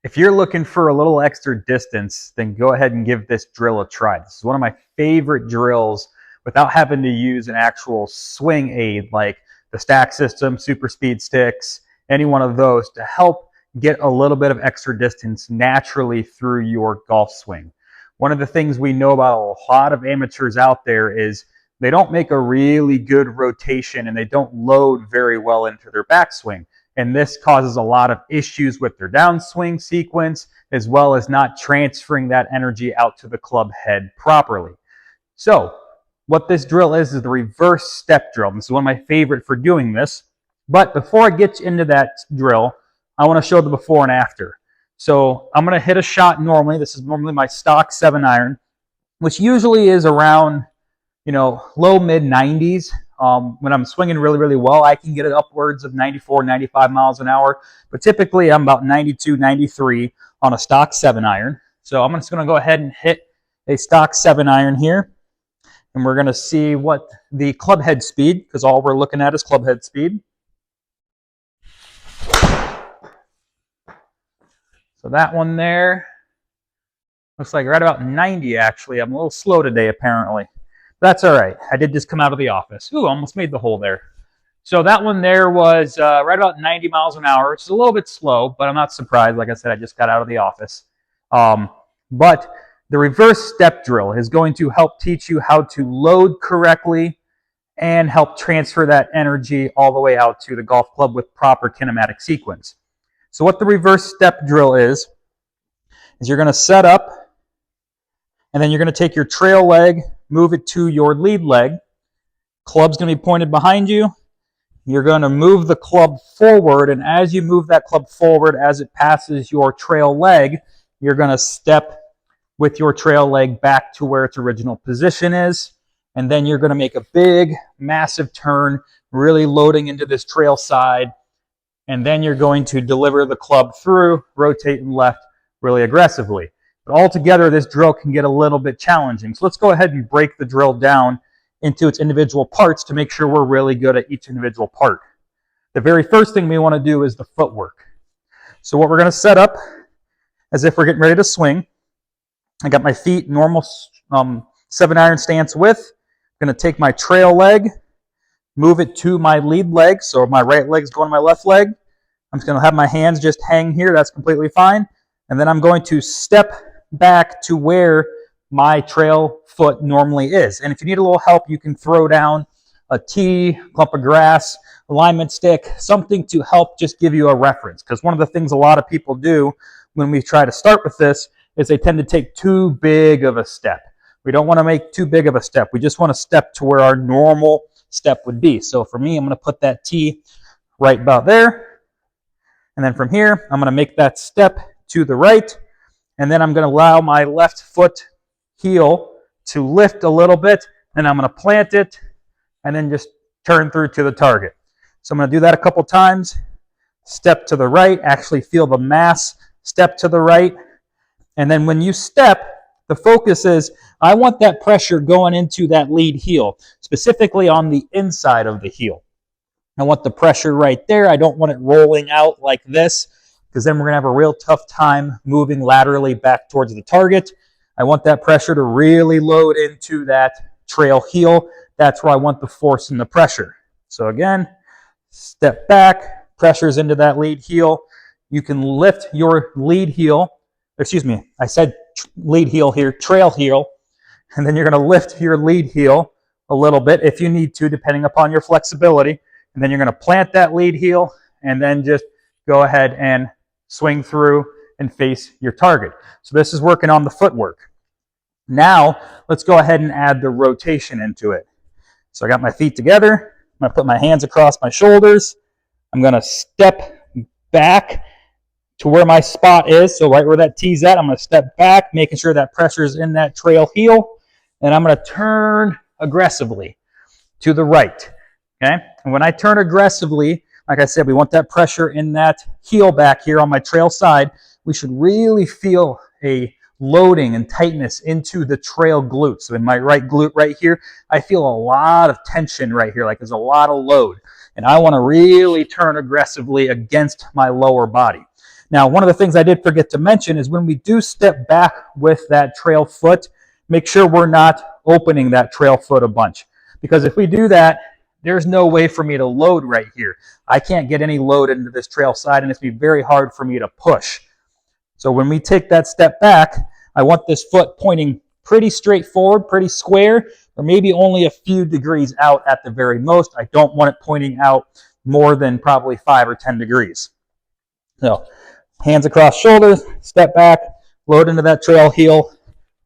If you're looking for a little extra distance, then go ahead and give this drill a try. This is one of my favorite drills without having to use an actual swing aid like the stack system, super speed sticks, any one of those to help get a little bit of extra distance naturally through your golf swing. One of the things we know about a lot of amateurs out there is they don't make a really good rotation and they don't load very well into their backswing. And this causes a lot of issues with their downswing sequence, as well as not transferring that energy out to the club head properly. So what this drill is the reverse step drill. This is one of my favorite for doing this. But before I get into that drill, I want to show the before and after. So I'm going to hit a shot normally. This is normally my stock 7-iron, which usually is around, low mid 90s. When I'm swinging really, really well, I can get it upwards of 94, 95 miles an hour. But typically, I'm about 92, 93 on a stock 7-iron. So I'm just going to go ahead and hit a stock 7-iron here. And we're going to see what the club head speed, because all we're looking at is club head speed. So that one there looks like right about 90, actually. I'm a little slow today, apparently. That's all right. I did just come out of the office. Ooh, almost made the hole there. So that one there was right about 90 miles an hour. It's a little bit slow, but I'm not surprised. Like I said, I just got out of the office. But the reverse step drill is going to help teach you how to load correctly and help transfer that energy all the way out to the golf club with proper kinematic sequence. So what the reverse step drill is you're going to set up, and then you're going to take your trail leg, move it to your lead leg. Club's going to be pointed behind you. You're going to move the club forward, and as you move that club forward, as it passes your trail leg, you're going to step with your trail leg back to where its original position is, and then you're going to make a big, massive turn, really loading into this trail side, and then you're going to deliver the club through, rotating left really aggressively. But altogether, this drill can get a little bit challenging. So let's go ahead and break the drill down into its individual parts to make sure we're really good at each individual part. The very first thing we want to do is the footwork. So what we're going to set up as if we're getting ready to swing. I got my feet normal 7-iron stance width. I'm going to take my trail leg, move it to my lead leg. So my right leg is going to my left leg. I'm just going to have my hands just hang here. That's completely fine. And then I'm going to step back to where my trail foot normally is. And if you need a little help, you can throw down a tee, clump of grass, alignment stick, something to help just give you a reference. Because one of the things a lot of people do when we try to start with this is they tend to take too big of a step. We don't want to make too big of a step. We just want to step to where our normal step would be. So for me, I'm going to put that tee right about there. And then from here, I'm going to make that step to the right, and then I'm going to allow my left foot heel to lift a little bit, and I'm going to plant it, and then just turn through to the target. So I'm going to do that a couple times. Step to the right, actually feel the mass, step to the right, and then when you step, the focus is, I want that pressure going into that lead heel, specifically on the inside of the heel. I want the pressure right there. I don't want it rolling out like this, because then we're going to have a real tough time moving laterally back towards the target. I want that pressure to really load into that trail heel. That's where I want the force and the pressure. So again, step back, pressure's into that lead heel. You can lift your lead heel. Excuse me, I said lead heel here, trail heel. And then you're going to lift your lead heel a little bit if you need to, depending upon your flexibility. And then you're going to plant that lead heel and then just go ahead and swing through and face your target. So this is working on the footwork. Now, let's go ahead and add the rotation into it. So I got my feet together. I'm going to put my hands across my shoulders. I'm going to step back to where my spot is. So right where that tee's at, I'm going to step back, making sure that pressure is in that trail heel. And I'm going to turn aggressively to the right. Okay? And when I turn aggressively, like I said, we want that pressure in that heel back here on my trail side. We should really feel a loading and tightness into the trail glute. So in my right glute right here, I feel a lot of tension right here, like there's a lot of load. And I want to really turn aggressively against my lower body. Now, one of the things I did forget to mention is when we do step back with that trail foot, make sure we're not opening that trail foot a bunch. Because if we do that, there's no way for me to load right here. I can't get any load into this trail side, and it's going to be very hard for me to push. So when we take that step back, I want this foot pointing pretty straight forward, pretty square, or maybe only a few degrees out at the very most. I don't want it pointing out more than probably 5 or 10 degrees. So hands across shoulders, step back, load into that trail heel,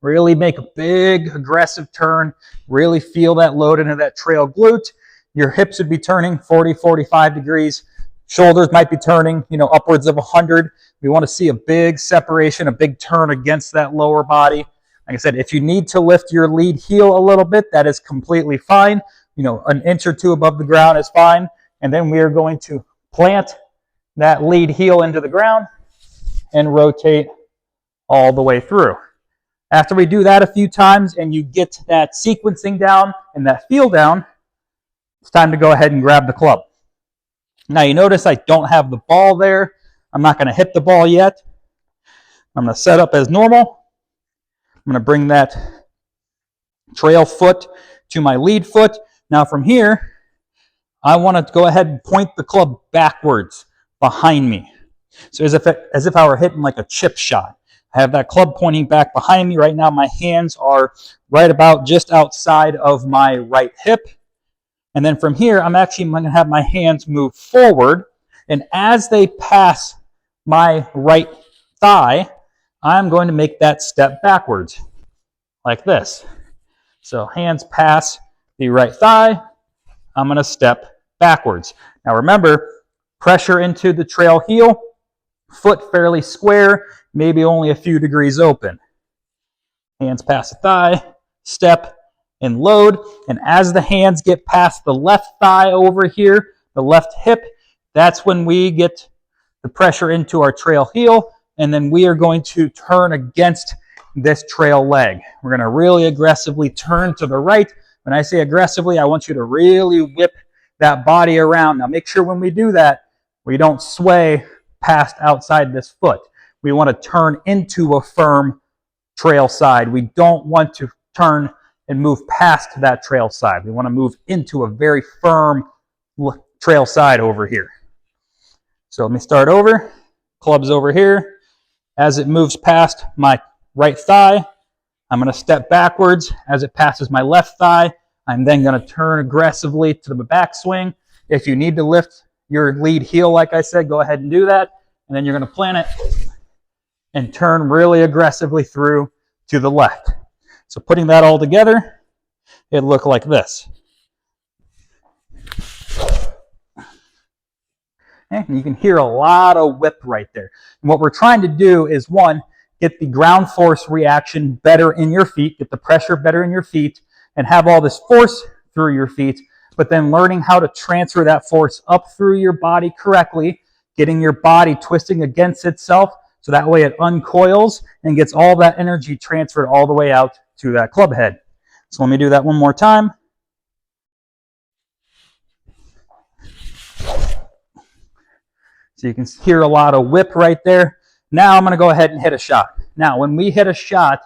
really make a big aggressive turn, really feel that load into that trail glute. Your hips would be turning 40, 45 degrees. Shoulders might be turning, upwards of 100. We want to see a big separation, a big turn against that lower body. Like I said, if you need to lift your lead heel a little bit, that is completely fine. An inch or two above the ground is fine. And then we are going to plant that lead heel into the ground and rotate all the way through. After we do that a few times and you get that sequencing down and that feel down, it's time to go ahead and grab the club. Now you notice I don't have the ball there. I'm not going to hit the ball yet. I'm going to set up as normal. I'm going to bring that trail foot to my lead foot. Now from here, I want to go ahead and point the club backwards behind me. So as if I were hitting like a chip shot. I have that club pointing back behind me. Right now my hands are right about just outside of my right hip. And then from here, I'm going to have my hands move forward. And as they pass my right thigh, I'm going to make that step backwards, like this. So hands pass the right thigh. I'm going to step backwards. Now remember, pressure into the trail heel, foot fairly square, maybe only a few degrees open. Hands pass the thigh, step, and load. And as the hands get past the left thigh over here, the left hip, that's when we get the pressure into our trail heel, and then we are going to turn against this trail leg. We're going to really aggressively turn to the right. When I say aggressively, I want you to really whip that body around. Now make sure when we do that, we don't sway past outside this foot. We want to turn into a firm trail side. We don't want to turn and move past that trail side. We want to move into a very firm trail side over here. So let me start over. Club's over here. As it moves past my right thigh, I'm going to step backwards. As it passes my left thigh, I'm then going to turn aggressively to the backswing. If you need to lift your lead heel, like I said, go ahead and do that. And then you're going to plant it and turn really aggressively through to the left. So putting that all together, it looked like this. Okay, and you can hear a lot of whip right there. And what we're trying to do is, one, get the ground force reaction better in your feet, get the pressure better in your feet, and have all this force through your feet, but then learning how to transfer that force up through your body correctly, getting your body twisting against itself, so that way it uncoils and gets all that energy transferred all the way out to that club head. So let me do that one more time. So you can hear a lot of whip right there. Now I'm going to go ahead and hit a shot. Now when we hit a shot,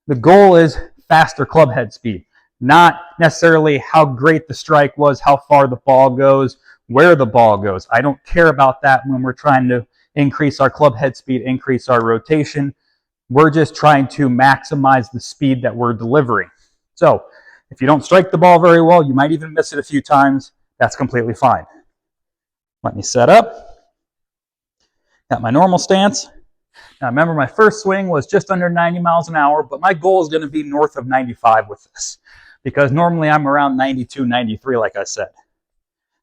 the goal is faster club head speed. Not necessarily how great the strike was, how far the ball goes, where the ball goes. I don't care about that when we're trying to increase our club head speed, increase our rotation. We're just trying to maximize the speed that we're delivering. So if you don't strike the ball very well, you might even miss it a few times. That's completely fine. Let me set up. Got my normal stance. Now remember, my first swing was just under 90 miles an hour, but my goal is going to be north of 95 with this, because normally I'm around 92, 93, like I said.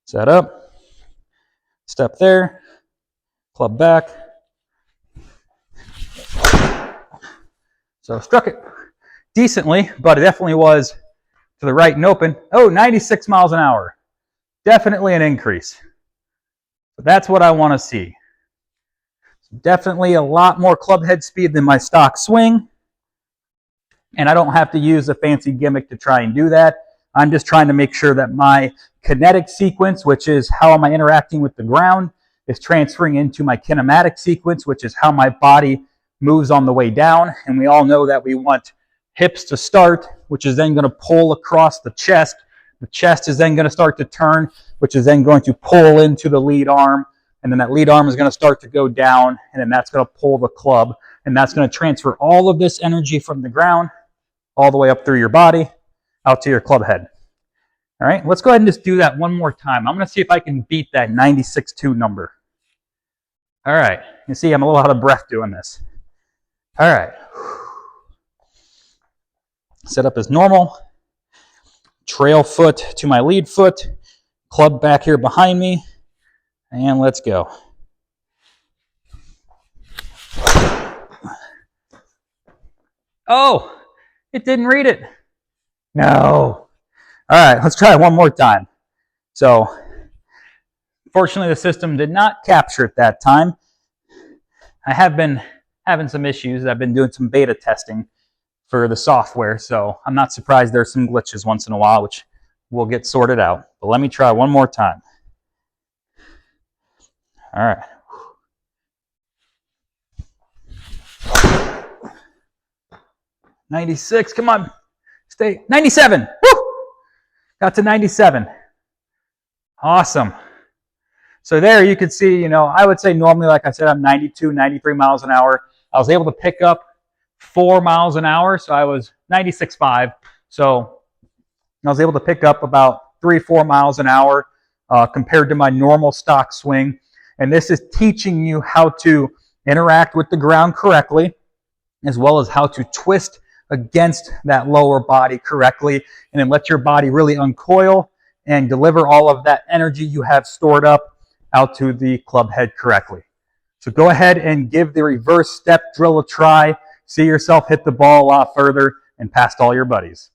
Set up, step there, club back. So struck it decently, but it definitely was to the right and open. Oh, 96 miles an hour. Definitely an increase. But that's what I want to see. Definitely a lot more club head speed than my stock swing. And I don't have to use a fancy gimmick to try and do that. I'm just trying to make sure that my kinetic sequence, which is how am I interacting with the ground, is transferring into my kinematic sequence, which is how my body moves on the way down. And we all know that we want hips to start, which is then going to pull across the chest. The chest is then going to start to turn, which is then going to pull into the lead arm. And then that lead arm is going to start to go down, and then that's going to pull the club. And that's going to transfer all of this energy from the ground all the way up through your body, out to your club head. All right, let's go ahead and just do that one more time. I'm going to see if I can beat that 96.2 number. All right, you see I'm a little out of breath doing this. All right. Set up as normal. Trail foot to my lead foot. Club back here behind me. And let's go. Oh, it didn't read it. No. All right, let's try it one more time. So, fortunately, the system did not capture it that time. I have been having some issues. I've been doing some beta testing for the software, so I'm not surprised there's some glitches once in a while, which will get sorted out. But let me try one more time. All right. 96, come on. Stay. 97. Woo! Got to 97. Awesome. So there you can see, I would say normally, like I said, I'm 92, 93 miles an hour. I was able to pick up 4 miles an hour, so I was 96.5. So I was able to pick up about 3-4 miles an hour compared to my normal stock swing. And this is teaching you how to interact with the ground correctly, as well as how to twist against that lower body correctly, and then let your body really uncoil and deliver all of that energy you have stored up out to the club head correctly. So go ahead and give the reverse step drill a try. See yourself hit the ball a lot further and past all your buddies.